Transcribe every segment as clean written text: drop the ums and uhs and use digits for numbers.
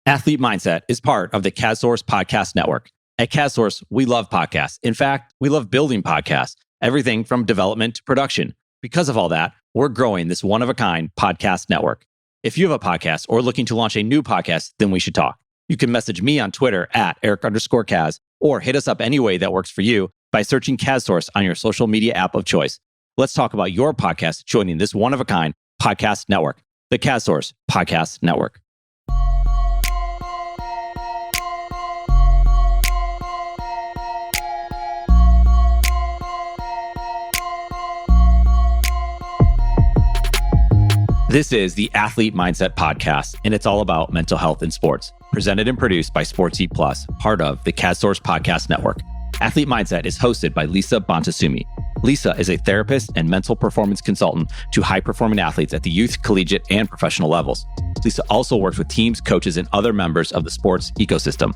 Athlete Mindset is part of the CASSource Podcast Network. At CASSource, we love podcasts. In fact, we love building podcasts, everything from development to production. Because of all that, we're growing this one-of-a-kind podcast network. If you have a podcast or looking to launch a new podcast, then we should talk. You can message me on Twitter at Eric_Kaz or hit us up any way that works for you by searching CASSource on your social media app of choice. Let's talk about your podcast joining this one-of-a-kind podcast network, the CASSource Podcast Network. This is the Athlete Mindset Podcast, and it's all about mental health in sports. Presented and produced by Sports Eat Plus, part of the CASSource Podcast Network. Athlete Mindset is hosted by Lisa Bonta Sumii. Lisa is a therapist and mental performance consultant to high-performing athletes at the youth, collegiate, and professional levels. Lisa also works with teams, coaches, and other members of the sports ecosystem.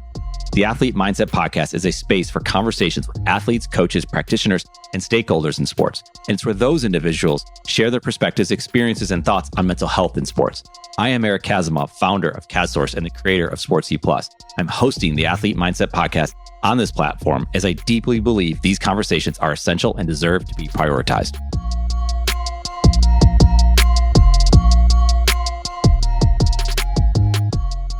The Athlete Mindset Podcast is a space for conversations with athletes, coaches, practitioners, and stakeholders in sports. And it's where those individuals share their perspectives, experiences, and thoughts on mental health in sports. I am Eric Kazimov, founder of CASSource and the creator of Sports Eat Plus. I'm hosting the Athlete Mindset Podcast on this platform as I deeply believe these conversations are essential and deserve to be prioritized.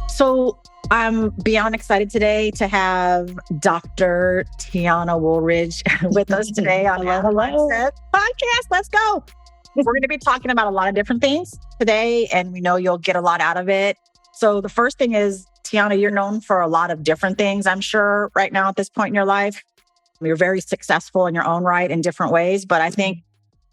So I'm beyond excited today to have Dr. Tiana Woolridge with us today on the Mindset Podcast. Let's go. We're going to be talking about a lot of different things today, and we know you'll get a lot out of it. So the first thing is, Tiana, you're known for a lot of different things, I'm sure, right now at this point in your life. You're very successful in your own right in different ways, but I think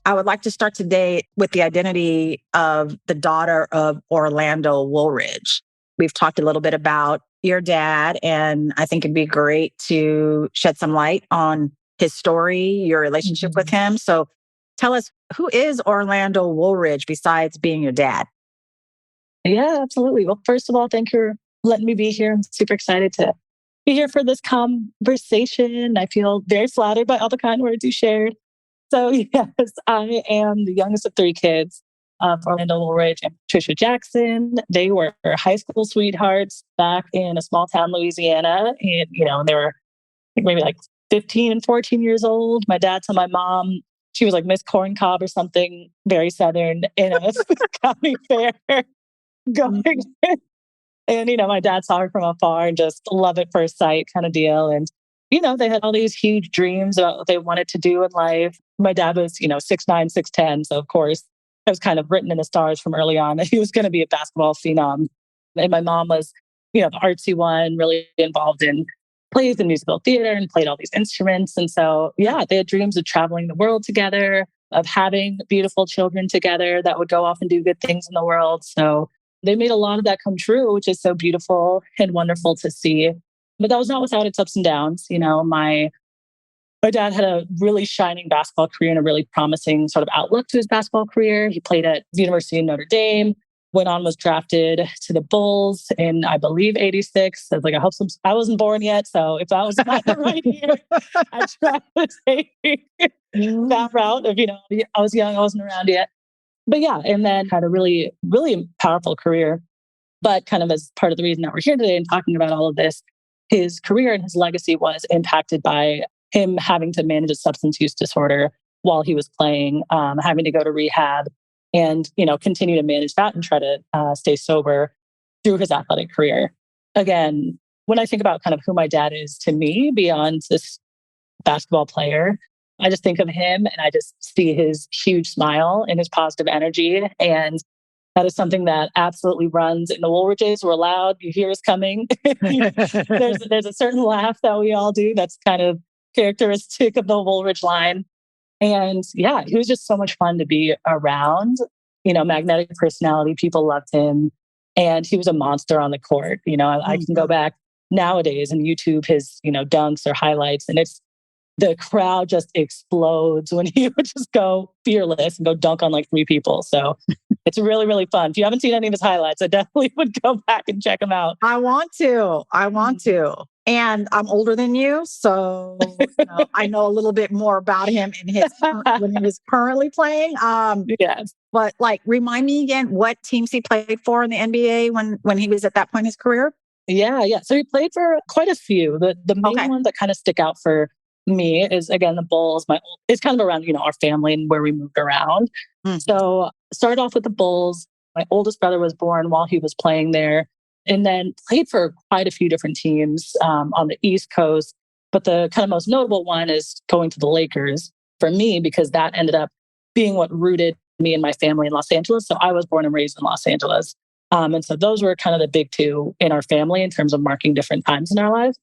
I would like to start today with the identity of the daughter of Orlando Woolridge. We've talked a little bit about your dad, and I think it'd be great to shed some light on his story, your relationship with him. So tell us, who is Orlando Woolridge besides being your dad? Yeah, absolutely. Well, first of all, thank you for letting me be here. I'm super excited to be here for this conversation. I feel very flattered by all the kind words you shared. So yes, I am the youngest of three kids. Orlando Woolridge and Patricia Jackson. They were high school sweethearts back in a small town, Louisiana. And, they were maybe like 15 and 14 years old. My dad told my mom she was like Miss Corn Cob or something, very Southern in a county fair going. And, my dad saw her from afar and just love at first sight kind of deal. And, they had all these huge dreams about what they wanted to do in life. My dad was, 6'9", 6'10". So of course, it was kind of written in the stars from early on that he was going to be a basketball phenom. And my mom was, the artsy one, really involved in plays and musical theater and played all these instruments. And so, they had dreams of traveling the world together, of having beautiful children together that would go off and do good things in the world. So they made a lot of that come true, which is so beautiful and wonderful to see. But that was not without its ups and downs. My dad had a really shining basketball career and a really promising sort of outlook to his basketball career. He played at the University of Notre Dame, went on, was drafted to the Bulls in, I believe, 86. I was like, I wasn't born yet. So if that was not the right year, I tried to take that route of, I was young, I wasn't around yet. But and then had a really, really powerful career. But kind of as part of the reason that we're here today and talking about all of this, his career and his legacy was impacted by him having to manage a substance use disorder while he was playing, having to go to rehab and, continue to manage that and try to stay sober through his athletic career. Again, when I think about kind of who my dad is to me beyond this basketball player, I just think of him and I just see his huge smile and his positive energy. And that is something that absolutely runs in the Woolridges. We're loud. You hear us coming. There's a certain laugh that we all do that's kind of characteristic of the Woolridge line. And he was just so much fun to be around, magnetic personality. People loved him. And he was a monster on the court. I can go back nowadays and YouTube his, dunks or highlights. And the crowd just explodes when he would just go fearless and go dunk on like three people. So it's really, really fun. If you haven't seen any of his highlights, I definitely would go back and check them out. I want to. And I'm older than you. So I know a little bit more about him when he was currently playing. Yes. But remind me again what teams he played for in the NBA when he was at that point in his career? Yeah. So he played for quite a few. The main ones that kind of stick out for me is, again, the Bulls. It's kind of around, our family and where we moved around. So started off with the Bulls. My oldest brother was born while he was playing there, and then played for quite a few different teams on the East Coast. But the kind of most notable one is going to the Lakers for me, because that ended up being what rooted me and my family in Los Angeles. So I was born and raised in Los Angeles. And so those were kind of the big two in our family in terms of marking different times in our lives.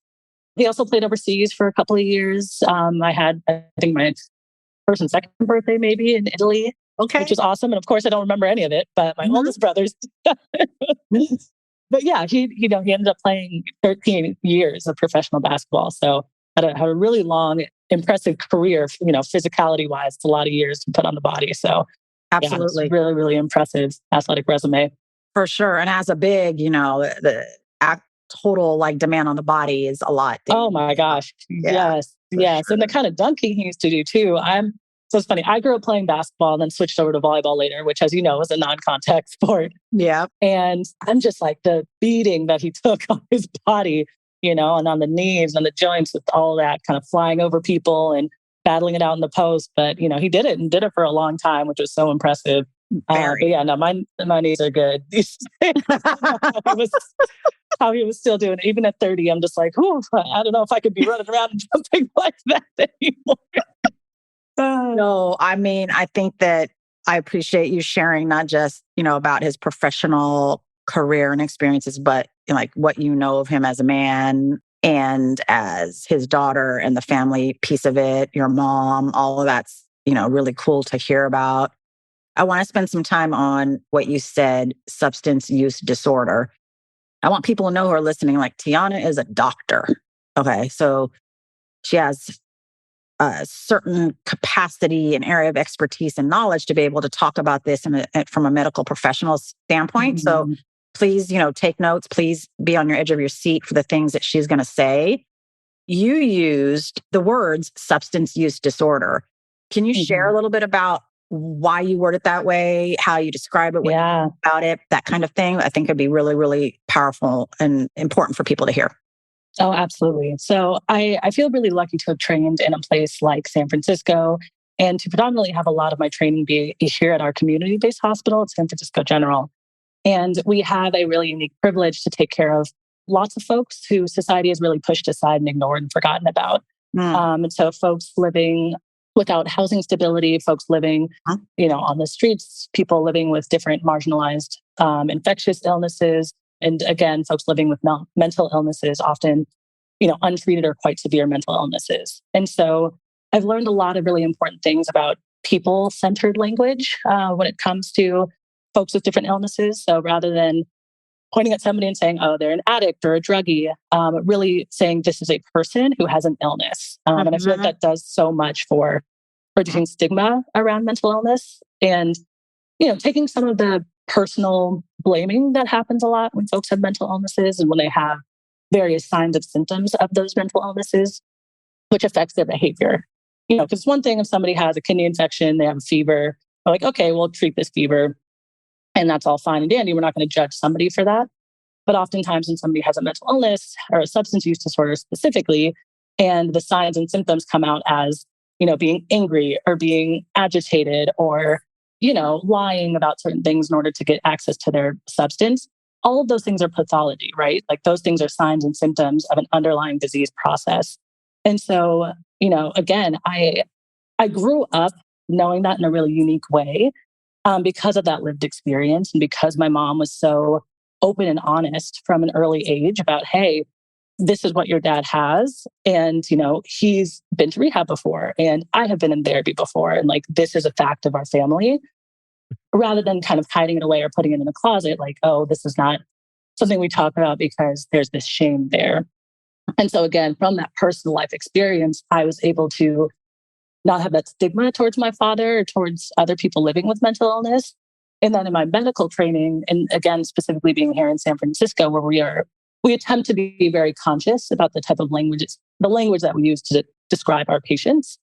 He also played overseas for a couple of years. I had, I think, my first and second birthday maybe in Italy, which was awesome. And of course, I don't remember any of it, but my oldest brother's. But yeah, he ended up playing 13 years of professional basketball. So had a really long, impressive career, physicality wise. It's a lot of years to put on the body. So absolutely, yeah, really, really impressive athletic resume. For sure. And as a big, the total demand on the body is a lot. Oh my gosh. Yes. Sure. And the kind of dunking he used to do too. So it's funny. I grew up playing basketball and then switched over to volleyball later, which, as you know, is a non-contact sport. Yeah. And I'm just like, the beating that he took on his body, and on the knees and the joints with all that kind of flying over people and battling it out in the post. But, he did it for a long time, which was so impressive. But yeah, no, my knees are good. How he was still doing it. Even at 30, I'm just like, I don't know if I could be running around and jumping like that anymore. No, I mean, I think that I appreciate you sharing not just, about his professional career and experiences, but what you know of him as a man and as his daughter and the family piece of it, your mom, all of that's, really cool to hear about. I want to spend some time on what you said, substance use disorder. I want people to know who are listening, Tiana is a doctor. Okay. So she has a certain capacity and area of expertise and knowledge to be able to talk about this from a medical professional standpoint. So please, take notes. Please be on your edge of your seat for the things that she's going to say. You used the words substance use disorder. Can you share a little bit about why you word it that way, how you describe it, what you think about it, that kind of thing? I think it'd be really, really powerful and important for people to hear. Oh, absolutely. So I feel really lucky to have trained in a place like San Francisco and to predominantly have a lot of my training be here at our community-based hospital at San Francisco General. And we have a really unique privilege to take care of lots of folks who society has really pushed aside and ignored and forgotten about. And so folks living without housing stability, folks living, on the streets, people living with different marginalized infectious illnesses. And again, folks living with mental illnesses, often, untreated or quite severe mental illnesses. And so I've learned a lot of really important things about people-centered language when it comes to folks with different illnesses. So rather than pointing at somebody and saying, oh, they're an addict or a druggie, really saying this is a person who has an illness. And I feel like that does so much for reducing stigma around mental illness and, taking some of the personal blaming that happens a lot when folks have mental illnesses and when they have various signs of symptoms of those mental illnesses, which affects their behavior. Because one thing if somebody has a kidney infection, they have a fever, we're like, okay, we'll treat this fever. And that's all fine and dandy. We're not going to judge somebody for that. But oftentimes when somebody has a mental illness or a substance use disorder specifically, and the signs and symptoms come out as, being angry or being agitated or, lying about certain things in order to get access to their substance, all of those things are pathology, right? Like those things are signs and symptoms of an underlying disease process. And so, again, I grew up knowing that in a really unique way. Because of that lived experience and because my mom was so open and honest from an early age about, hey, this is what your dad has. And, he's been to rehab before and I have been in therapy before. And this is a fact of our family, rather than kind of hiding it away or putting it in a closet. Like, oh, this is not something we talk about because there's this shame there. And so again, from that personal life experience, I was able to not have that stigma towards my father or towards other people living with mental illness. And then in my medical training, and again, specifically being here in San Francisco, where we attempt to be very conscious about the type of the language that we use to describe our patients.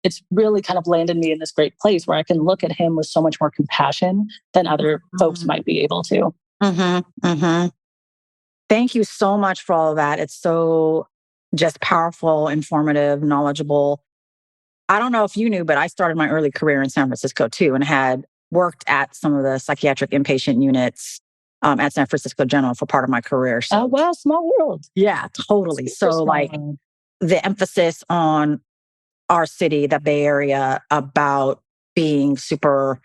It's really kind of landed me in this great place where I can look at him with so much more compassion than other folks might be able to. Thank you so much for all of that. It's so just powerful, informative, knowledgeable. I don't know if you knew, but I started my early career in San Francisco too, and had worked at some of the psychiatric inpatient units at San Francisco General for part of my career. So, wow, small world. Yeah, totally. So like the emphasis on our city, the Bay Area, about being super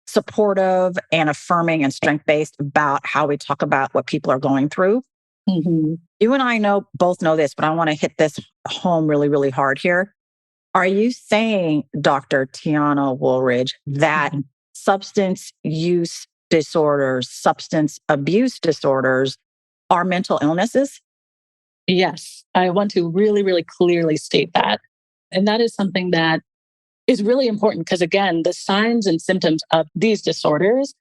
supportive and affirming and strength-based about how we talk about what people are going through. Mm-hmm. You and I both know this, but I want to hit this home really, really hard here. Are you saying, Dr. Tiana Woolridge, that substance use disorders, substance abuse disorders are mental illnesses? Yes, I want to really, really clearly state that. And that is something that is really important because, again, the signs and symptoms of these disorders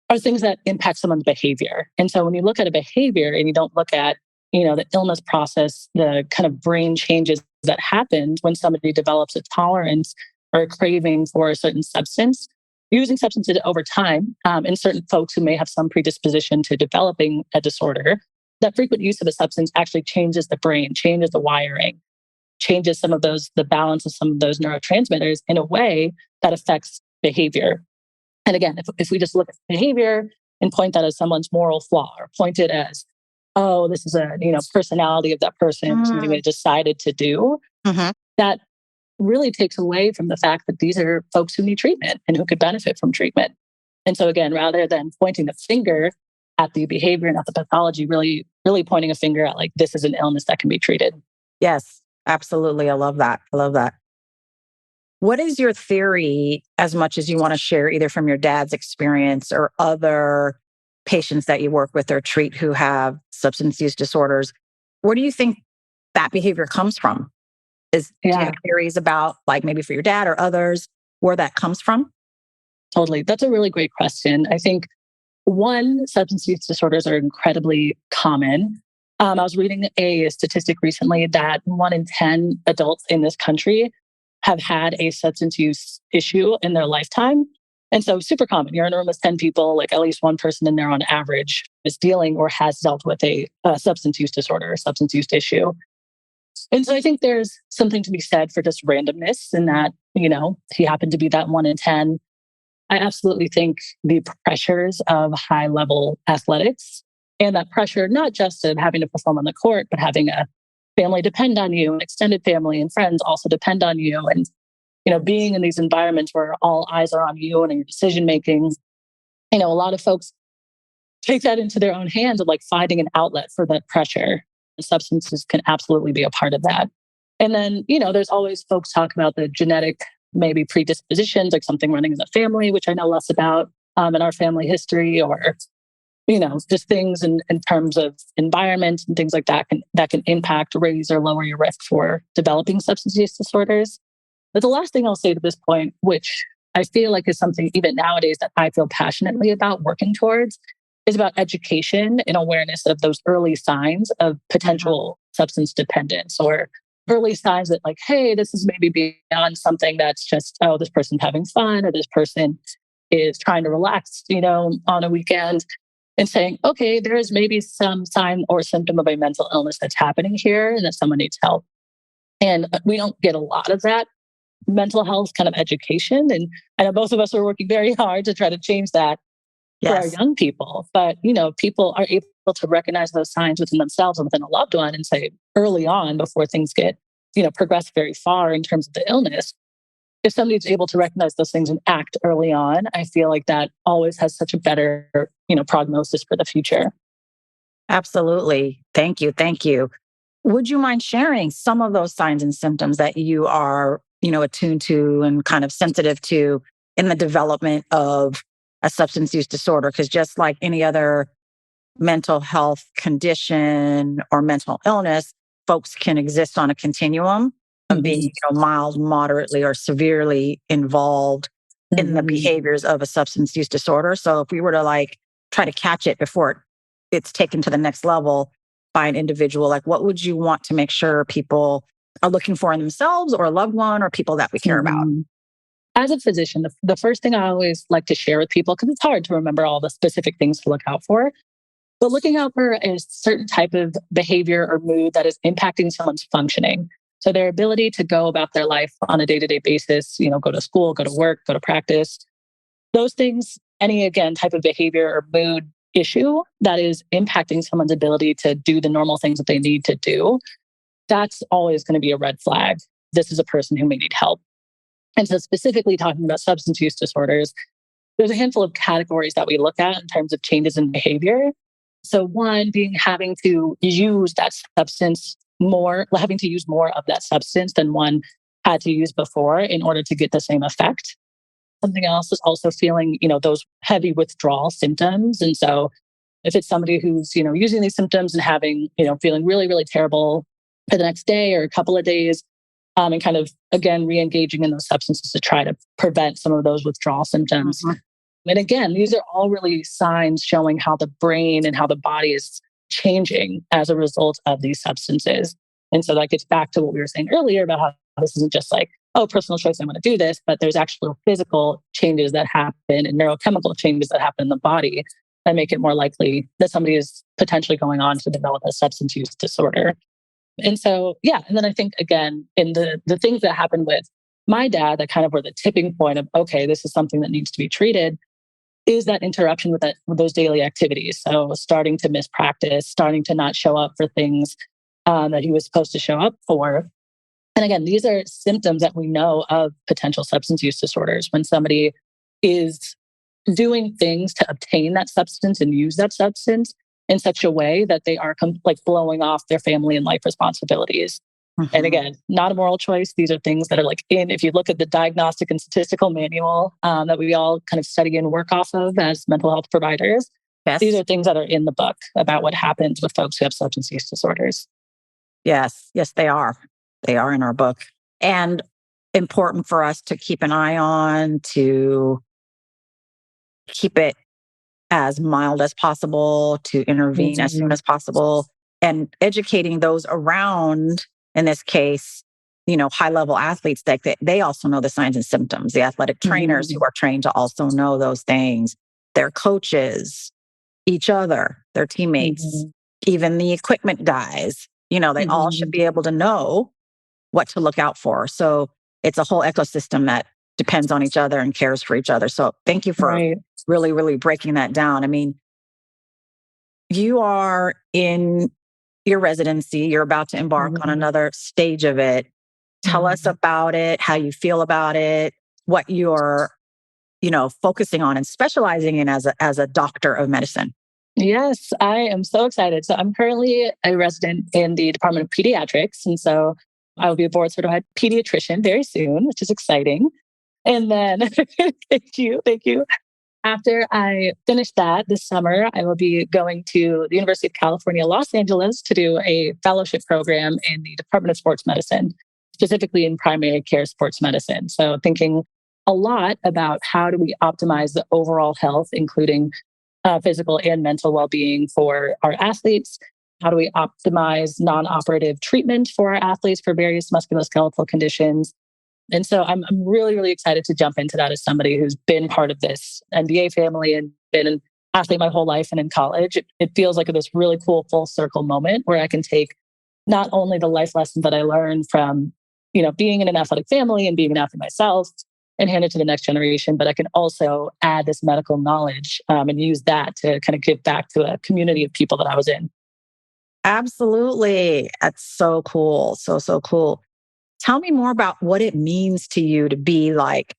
are things that impact someone's behavior. And so when you look at a behavior and you don't look at, the illness process, the kind of brain changes that happen when somebody develops a tolerance or a craving for a certain substance, using substances over time, in certain folks who may have some predisposition to developing a disorder, that frequent use of a substance actually changes the brain, changes the wiring, changes the balance of some of those neurotransmitters in a way that affects behavior. And again, if we just look at behavior and point that as someone's moral flaw, or point it as, oh, this is a personality of that person, something they decided to do, that really takes away from the fact that these are folks who need treatment and who could benefit from treatment. And so again, rather than pointing the finger at the behavior and at the pathology, really, really pointing a finger at like, this is an illness that can be treated. Yes, absolutely. I love that. What is your theory, as much as you want to share, either from your dad's experience or other patients that you work with or treat who have substance use disorders? Where do you think that behavior comes from? Do you have theories about, like, maybe for your dad or others, where that comes from? Totally. That's a really great question. I think, one, substance use disorders are incredibly common. I was reading a statistic recently that 1 in 10 adults in this country have had a substance use issue in their lifetime. And so super common. You're in a room with 10 people, like at least one person in there on average is dealing or has dealt with a substance use disorder, or substance use issue. And so I think there's something to be said for just randomness in that, he happened to be that 1 in 10. I absolutely think the pressures of high level athletics and that pressure, not just of having to perform on the court, but having a family depend on you, and extended family and friends also depend on you. And, being in these environments where all eyes are on you and your decision making, a lot of folks take that into their own hands of like finding an outlet for that pressure. And substances can absolutely be a part of that. And then, there's always folks talk about the genetic, maybe predispositions, like something running in the family, which I know less about in our family history, or just things in terms of environment and things like that can impact, raise or lower your risk for developing substance use disorders. But the last thing I'll say to this point, which I feel like is something even nowadays that I feel passionately about working towards, is about education and awareness of those early signs of potential substance dependence, or early signs that like, hey, this is maybe beyond something that's just, oh, this person's having fun, or this person is trying to relax, on a weekend. And saying, okay, there is maybe some sign or symptom of a mental illness that's happening here and that someone needs help. And we don't get a lot of that mental health kind of education. And I know both of us are working very hard to try to change that for our young people. But, people are able to recognize those signs within themselves and within a loved one and say early on, before things get, progress very far in terms of the illness. If somebody's able to recognize those things and act early on, I feel like that always has such a better, prognosis for the future. Absolutely. Thank you. Would you mind sharing some of those signs and symptoms that you are, attuned to and kind of sensitive to in the development of a substance use disorder? Because just like any other mental health condition or mental illness, folks can exist on a continuum of being, mild, moderately, or severely involved in the behaviors of a substance use disorder. So if we were to try to catch it before it's taken to the next level by an individual, what would you want to make sure people are looking for in themselves or a loved one or people that we care about? As a physician, the first thing I always like to share with people, because it's hard to remember all the specific things to look out for, but looking out for a certain type of behavior or mood that is impacting someone's functioning. So their ability to go about their life on a day-to-day basis, go to school, go to work, go to practice, those things, any, again, type of behavior or mood issue that is impacting someone's ability to do the normal things that they need to do, that's always going to be a red flag. This is a person who may need help. And so specifically talking about substance use disorders, there's a handful of categories that we look at in terms of changes in behavior. So one being having to use that substance more, having to use more of that substance than one had to use before in order to get the same effect. Something else is also feeling, those heavy withdrawal symptoms. And so if it's somebody who's, using these symptoms and having, feeling really, really terrible for the next day or a couple of days, and kind of, again, re-engaging in those substances to try to prevent some of those withdrawal symptoms. Mm-hmm. And again, these are all really signs showing how the brain and how the body is changing as a result of these substances. And so that gets back to what we were saying earlier about how this isn't just like, oh, personal choice, I want to do this, but there's actual physical changes that happen and neurochemical changes that happen in the body that make it more likely that somebody is potentially going on to develop a substance use disorder. And so, and then I think, again, in the things that happened with my dad that kind of were the tipping point of, okay, this is something that needs to be treated, is that interruption with those daily activities. So starting to miss practice, starting to not show up for things that he was supposed to show up for. And again, these are symptoms that we know of potential substance use disorders when somebody is doing things to obtain that substance and use that substance in such a way that they are blowing off their family and life responsibilities. Mm-hmm. And again, not a moral choice. These are things that are if you look at the diagnostic and statistical manual that we all kind of study and work off of as mental health providers, yes, these are things that are in the book about what happens with folks who have substance use disorders. Yes, they are. They are in our book. And important for us to keep an eye on, to keep it as mild as possible, to intervene as soon as possible, and educating those around, in this case, high-level athletes, that they also know the signs and symptoms. The athletic trainers who are trained to also know those things, their coaches, each other, their teammates, even the equipment guys, they all should be able to know what to look out for. So it's a whole ecosystem that depends on each other and cares for each other. So thank you for really, really breaking that down. I mean, you are in your residency. You're about to embark on another stage of it. Tell us about it, how you feel about it, what you're, focusing on and specializing in as a doctor of medicine. Yes, I am so excited. So I'm currently a resident in the Department of Pediatrics. And so I will be a board certified pediatrician very soon, which is exciting. And then, thank you. After I finish that this summer, I will be going to the University of California, Los Angeles to do a fellowship program in the Department of Sports Medicine, specifically in primary care sports medicine. So thinking a lot about how do we optimize the overall health, including physical and mental well-being for our athletes. How do we optimize non-operative treatment for our athletes for various musculoskeletal conditions? And so I'm really, really excited to jump into that as somebody who's been part of this NBA family and been an athlete my whole life and in college. It feels like this really cool full circle moment where I can take not only the life lessons that I learned from, being in an athletic family and being an athlete myself and hand it to the next generation, but I can also add this medical knowledge and use that to kind of give back to a community of people that I was in. Absolutely. That's so cool. So cool. Tell me more about what it means to you to be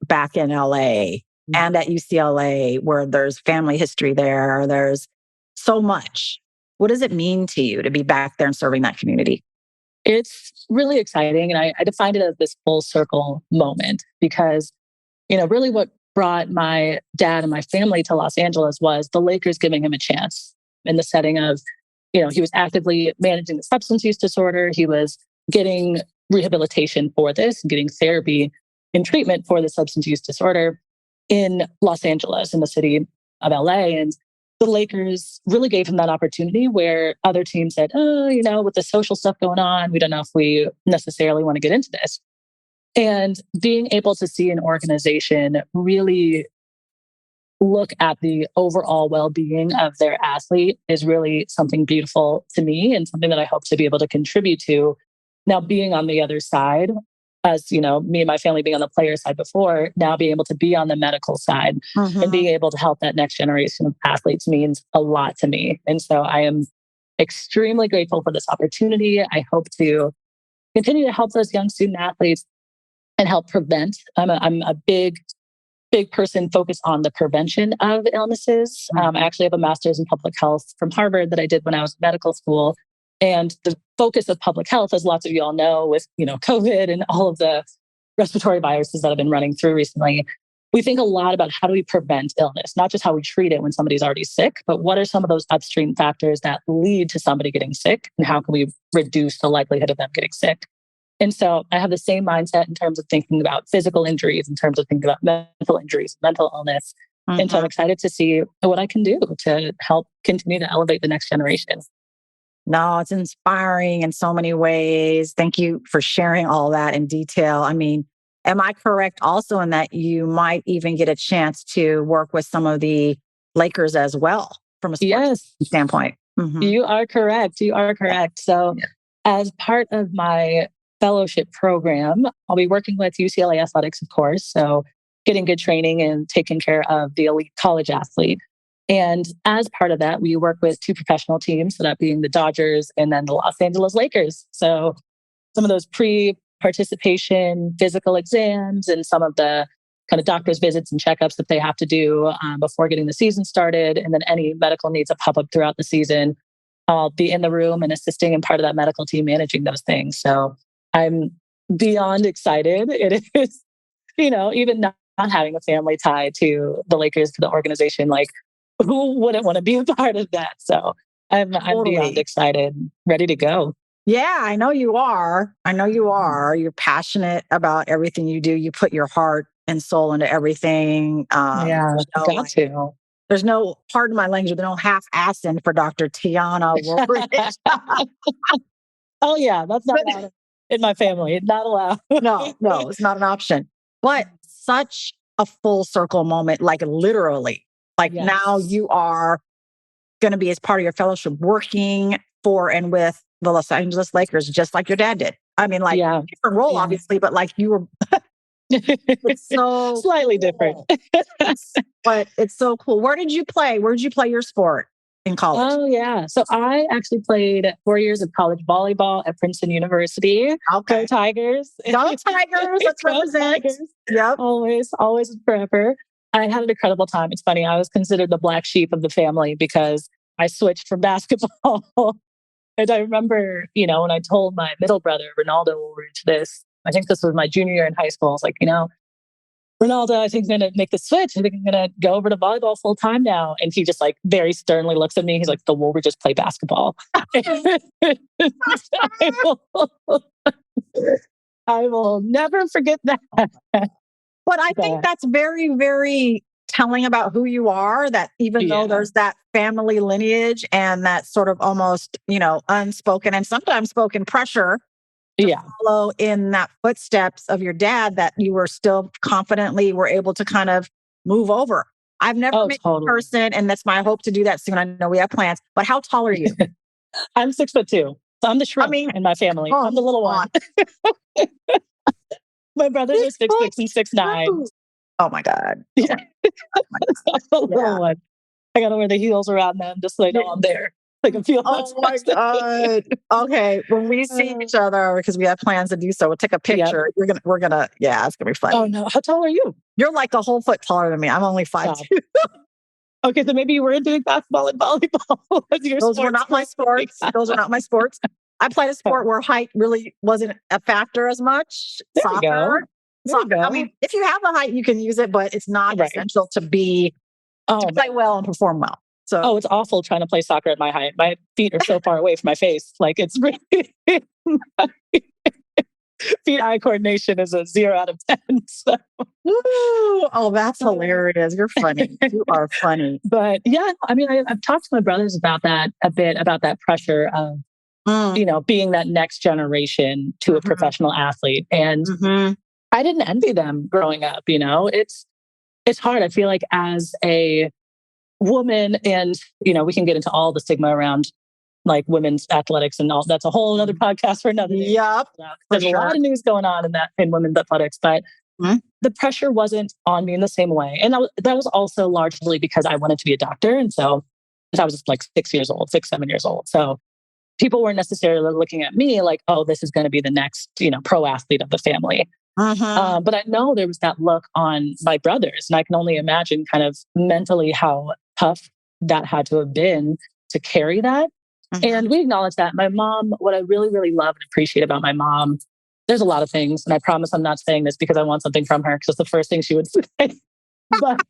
back in LA and at UCLA, where there's family history there. There's so much. What does it mean to you to be back there and serving that community? It's really exciting. And I defined it as this full circle moment because, really what brought my dad and my family to Los Angeles was the Lakers giving him a chance in the setting of, he was actively managing the substance use disorder. He was getting rehabilitation for this and getting therapy and treatment for the substance use disorder in Los Angeles, in the city of LA. And the Lakers really gave him that opportunity where other teams said, with the social stuff going on, we don't know if we necessarily want to get into this. And being able to see an organization really look at the overall well-being of their athlete is really something beautiful to me and something that I hope to be able to contribute to. Now, being on the other side, as you know, me and my family being on the player side before, now being able to be on the medical side and being able to help that next generation of athletes means a lot to me. And so I am extremely grateful for this opportunity. I hope to continue to help those young student athletes and help prevent. I'm a big person focused on the prevention of illnesses. I actually have a master's in public health from Harvard that I did when I was in medical school. And the focus of public health, as lots of you all know, with COVID and all of the respiratory viruses that have been running through recently, we think a lot about how do we prevent illness, not just how we treat it when somebody's already sick, but what are some of those upstream factors that lead to somebody getting sick, and how can we reduce the likelihood of them getting sick? And so I have the same mindset in terms of thinking about physical injuries, in terms of thinking about mental injuries, mental illness. And so I'm excited to see what I can do to help continue to elevate the next generation. No, it's inspiring in so many ways. Thank you for sharing all that in detail. I mean, am I correct also in that you might even get a chance to work with some of the Lakers as well from a sports standpoint? You are correct. You are correct. So as part of my fellowship program, I'll be working with UCLA Athletics, of course. So getting good training and taking care of the elite college athlete. And as part of that, we work with two professional teams, so that being the Dodgers and then the Los Angeles Lakers. So some of those pre-participation physical exams and some of the kind of doctor's visits and checkups that they have to do before getting the season started. And then any medical needs that pop up throughout the season, I'll be in the room and assisting and part of that medical team managing those things. So I'm beyond excited. It is, even not having a family tie to the Lakers, to the organization, like who wouldn't want to be a part of that? So I'm beyond excited, ready to go. Yeah, I know you are. You're passionate about everything you do. You put your heart and soul into everything. There's no, pardon my language, there's no half-assing for Dr. Tiana Woolridge. Oh yeah, that's not allowed in my family. It's not allowed. No, it's not an option. But such a full circle moment, like literally. Like now you are going to be, as part of your fellowship, working for and with the Los Angeles Lakers, just like your dad did. I mean, like different role, obviously, but like you were it's so slightly different. But it's so cool. Where did you play? Where did you play your sport in college? Oh, yeah. So I actually played 4 years of college volleyball at Princeton University. Okay. Go Tigers. Go Tigers. Let's represent. Yep. Always and forever. I had an incredible time. It's funny. I was considered the black sheep of the family because I switched from basketball. And I remember, when I told my middle brother, Orlando Woolridge, this, I think this was my junior year in high school. I was like, Ronaldo, I think I'm going to make the switch. I think I'm going to go over to volleyball full time now. And he just like very sternly looks at me. He's like, the Woolridges play basketball. I will never forget that. But I think that's very, very telling about who you are, that even though there's that family lineage and that sort of almost, unspoken and sometimes spoken pressure to follow in that footsteps of your dad, that you were still confidently were able to kind of move over. I've never met a person, and that's my hope to do that soon. I know we have plans, but how tall are you? I'm 6'2". So I'm the shrimp in my family. I'm the little one. My brothers are 6'6" and 6'9". Oh my God. Yeah. One. I got to wear the heels around them just so they know I'm there. Like a few months. Oh my God. Okay. When we see each other, because we have plans to do so, we'll take a picture. We're gonna, it's gonna be fun. Oh no. How tall are you? You're like a whole foot taller than me. I'm only 5'2". Okay, so maybe you were doing basketball and volleyball. Those were not my sports. I played a sport where height really wasn't a factor as much. Soccer. I mean, if you have the height, you can use it, but it's not essential to play well and perform well. So, it's awful trying to play soccer at my height. My feet are so far away from my face. Like it's really feet-eye coordination is a 0 out of 10. So. Oh, that's hilarious. You're funny. You are funny. But I mean, I've talked to my brothers about that a bit, about that pressure of, being that next generation to a professional athlete. And I didn't envy them growing up. it's hard. I feel like as a woman, and, we can get into all the stigma around like women's athletics and all. That's a whole other podcast for another day. Yep. There's a lot of news going on in women's athletics, but the pressure wasn't on me in the same way. And that was also largely because I wanted to be a doctor. And so I was like 7 years old. So people weren't necessarily looking at me like, oh, this is going to be the next, pro athlete of the family. But I know there was that look on my brothers, and I can only imagine kind of mentally how tough that had to have been to carry that. And we acknowledge that. My mom, what I really, really love and appreciate about my mom, there's a lot of things. And I promise I'm not saying this because I want something from her, because it's the first thing she would say. But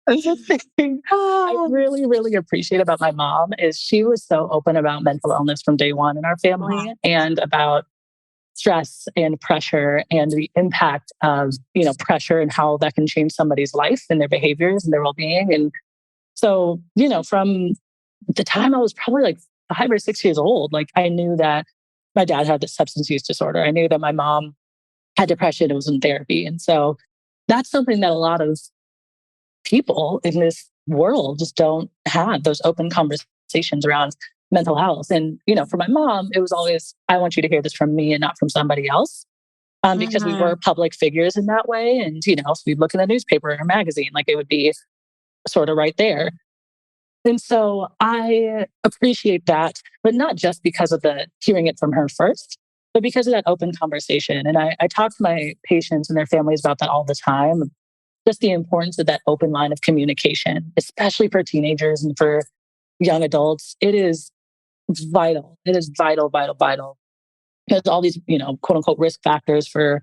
the thing I really, really appreciate about my mom is she was so open about mental illness from day one in our family, and about stress and pressure and the impact of, pressure and how that can change somebody's life and their behaviors and their well-being. And so, from the time I was probably like 5 or 6 years old, like I knew that my dad had a substance use disorder. I knew that my mom had depression and was in therapy. And so that's something that a lot of people in this world just don't have, those open conversations around mental health. And, for my mom, it was always, I want you to hear this from me and not from somebody else. Because we were public figures in that way. And, so we'd look in the newspaper or magazine, like it would be sort of right there. And so I appreciate that, but not just because of the hearing it from her first, but because of that open conversation. And I talk to my patients and their families about that all the time. Just the importance of that open line of communication, especially for teenagers and for young adults. It is vital. It is vital, vital, vital. There's all these, quote unquote, risk factors for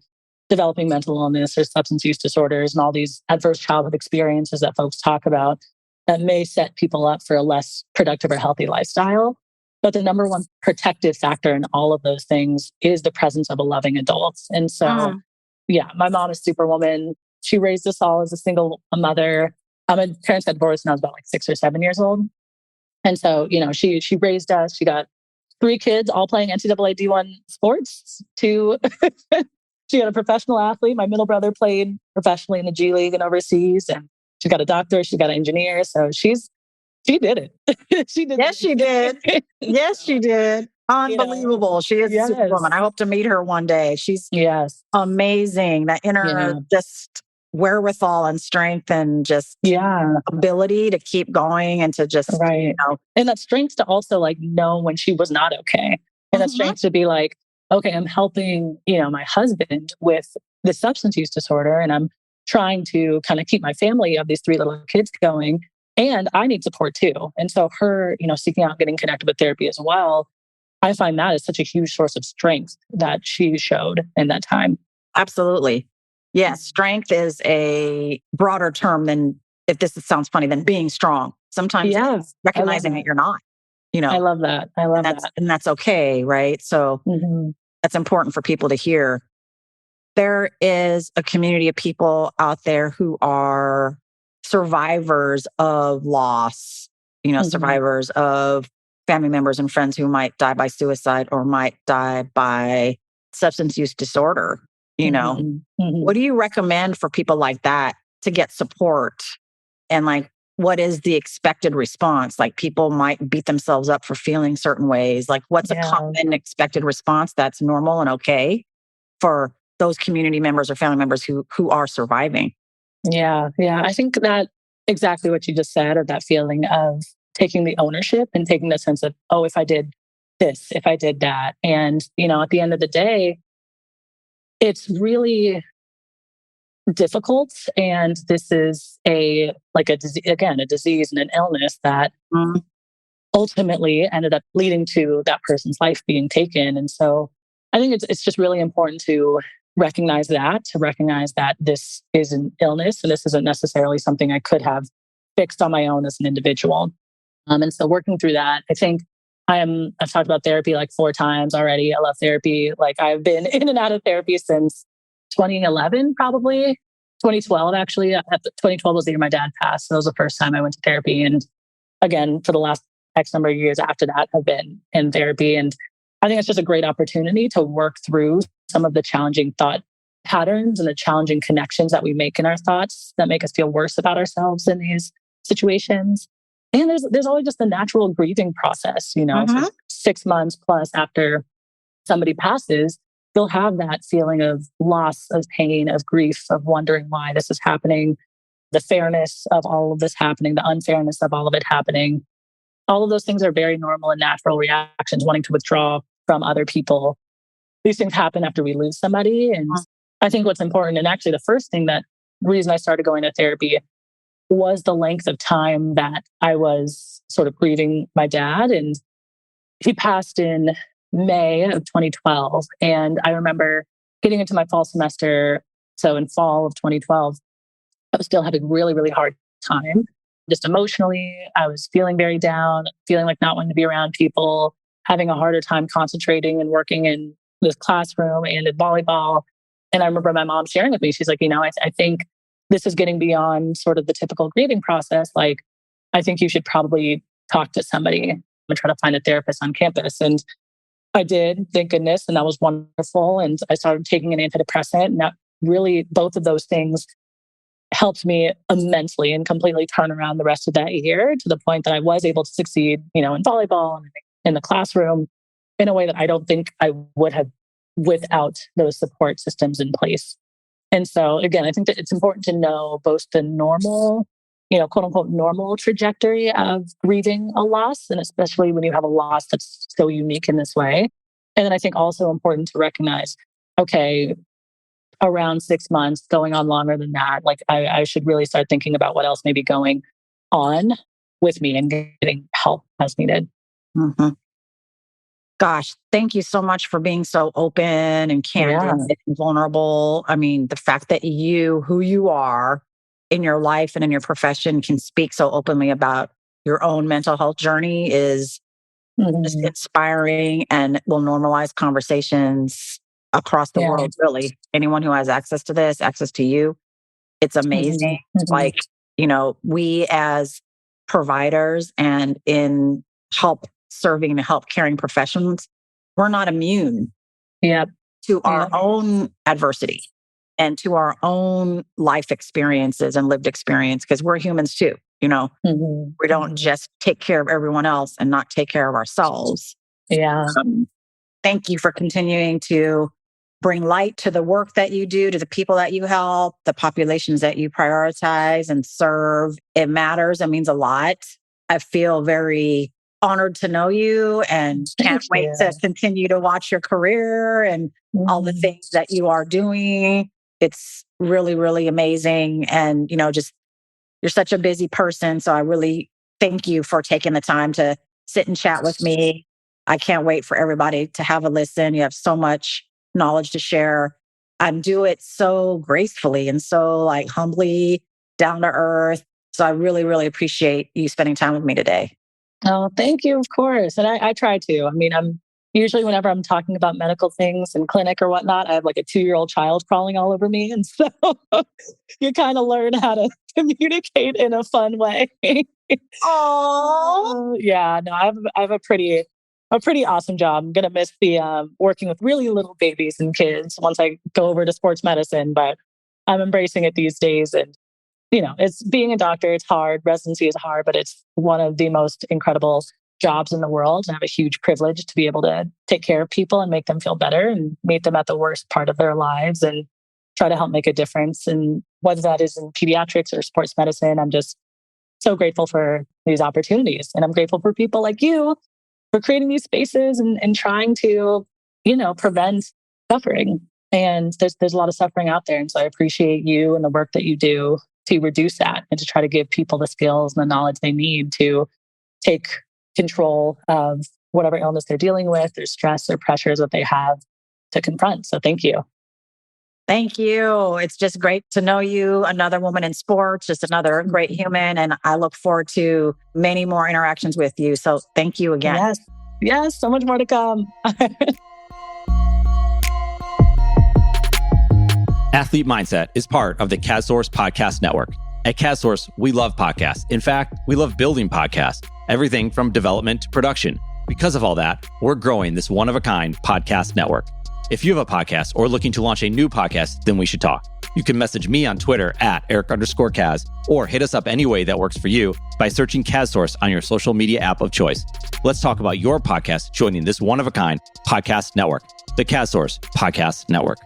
developing mental illness or substance use disorders and all these adverse childhood experiences that folks talk about that may set people up for a less productive or healthy lifestyle. But the number one protective factor in all of those things is the presence of a loving adult. And so, my mom is Superwoman. She raised us all as a single mother. My parents got divorced when I was about like 6 or 7 years old. And so, she raised us. She got 3 kids, all playing NCAA D1 sports. She got a professional athlete. My middle brother played professionally in the G League and overseas. And she got a doctor. She got an engineer. So she did it. She did. Yes, she did. Yes, she did. Unbelievable. She is a Superwoman. I hope to meet her one day. She's amazing. That inner just wherewithal and strength and just ability to keep going and to just, and that strength to also like know when she was not okay. And that strength to be like, okay, I'm helping, my husband with the substance use disorder, and I'm trying to kind of keep my family of these 3 little kids going. And I need support too. And so her, seeking out getting connected with therapy as well, I find that is such a huge source of strength that she showed in that time. Absolutely. Yes. Strength is a broader term than, if this sounds funny, than being strong. Sometimes it's recognizing that you're not, I love that. I love that. And that's okay. Right. So that's important for people to hear. There is a community of people out there who are survivors of loss, survivors of family members and friends who might die by suicide or might die by substance use disorder. What do you recommend for people like that to get support? And like, what is the expected response? Like, people might beat themselves up for feeling certain ways. Like, what's a common expected response that's normal and okay for those community members or family members who are surviving? Yeah. I think that exactly what you just said, or that feeling of taking the ownership and taking the sense of, oh, if I did this, if I did that. And, at the end of the day, it's really difficult. And this is a disease and an illness that ultimately ended up leading to that person's life being taken. And so I think it's just really important to recognize that this is an illness and this isn't necessarily something I could have fixed on my own as an individual. And so working through that, I think I've talked about therapy like 4 times already. I love therapy. Like, I've been in and out of therapy since 2011, probably 2012, actually. 2012 was the year my dad passed. So that was the first time I went to therapy. And again, for the last X number of years after that, I've been in therapy. And I think it's just a great opportunity to work through some of the challenging thought patterns and the challenging connections that we make in our thoughts that make us feel worse about ourselves in these situations. And there's always just the natural grieving process, so 6 months plus after somebody passes, you'll have that feeling of loss, of pain, of grief, of wondering why this is happening, the fairness of all of this happening, the unfairness of all of it happening. All of those things are very normal and natural reactions, wanting to withdraw from other people. These things happen after we lose somebody. And I think what's important, and actually the reason I started going to therapy was the length of time that I was sort of grieving my dad. And he passed in May of 2012. And I remember getting into my fall semester. So in fall of 2012, I was still having really, really hard time. Just emotionally, I was feeling very down, feeling like not wanting to be around people, having a harder time concentrating and working in this classroom and in volleyball. And I remember my mom sharing with me, she's like, I think this is getting beyond sort of the typical grieving process. Like, I think you should probably talk to somebody and try to find a therapist on campus. And I did, thank goodness. And that was wonderful. And I started taking an antidepressant. And that really, both of those things helped me immensely and completely turn around the rest of that year to the point that I was able to succeed, in volleyball and in the classroom in a way that I don't think I would have without those support systems in place. And so again, I think that it's important to know both the normal, quote unquote, normal trajectory of grieving a loss, and especially when you have a loss that's so unique in this way. And then I think also important to recognize, okay, around 6 months, going on longer than that, like I should really start thinking about what else may be going on with me and getting help as needed. Mm-hmm. Gosh, thank you so much for being so open and candid and vulnerable. I mean, the fact that who you are in your life and in your profession, can speak so openly about your own mental health journey is just inspiring, and will normalize conversations across the world, really. Anyone who has access to this, access to you, it's amazing. Like, we as providers and in serving and help caring professions, we're not immune to our own adversity and to our own life experiences and lived experience, because we're humans too. We don't just take care of everyone else and not take care of ourselves. Thank you for continuing to bring light to the work that you do, to the people that you help, the populations that you prioritize and serve. It matters. It means a lot. I feel very honored to know you and can't wait to continue to watch your career and all the things that you are doing. It's really, really amazing. And, just you're such a busy person. So I really thank you for taking the time to sit and chat with me. I can't wait for everybody to have a listen. You have so much knowledge to share. And do it so gracefully and so humbly, down to earth. So I really, really appreciate you spending time with me today. Oh, thank you. Of course. And I try to. I mean, I'm usually, whenever I'm talking about medical things in clinic or whatnot, I have like a 2-year-old child crawling all over me. And so you kind of learn how to communicate in a fun way. Oh, yeah, no, I have a pretty awesome job. I'm going to miss the working with really little babies and kids once I go over to sports medicine, but I'm embracing it these days. And it's being a doctor, it's hard. Residency is hard, but it's one of the most incredible jobs in the world. And I have a huge privilege to be able to take care of people and make them feel better and meet them at the worst part of their lives and try to help make a difference. And whether that is in pediatrics or sports medicine, I'm just so grateful for these opportunities. And I'm grateful for people like you for creating these spaces and trying to, prevent suffering. And there's a lot of suffering out there. And so I appreciate you and the work that you do to reduce that and to try to give people the skills and the knowledge they need to take control of whatever illness they're dealing with, or stress or pressures that they have to confront. So thank you. Thank you. It's just great to know you, another woman in sports, just another great human. And I look forward to many more interactions with you. So thank you again. Yes, so much more to come. Athlete Mindset is part of the CADSource Podcast Network. At CADSource, we love podcasts. In fact, we love building podcasts, everything from development to production. Because of all that, we're growing this one-of-a-kind podcast network. If you have a podcast or looking to launch a new podcast, then we should talk. You can message me on Twitter at Eric_Kaz or hit us up any way that works for you by searching CazSource on your social media app of choice. Let's talk about your podcast joining this one-of-a-kind podcast network, the CazSource Podcast Network.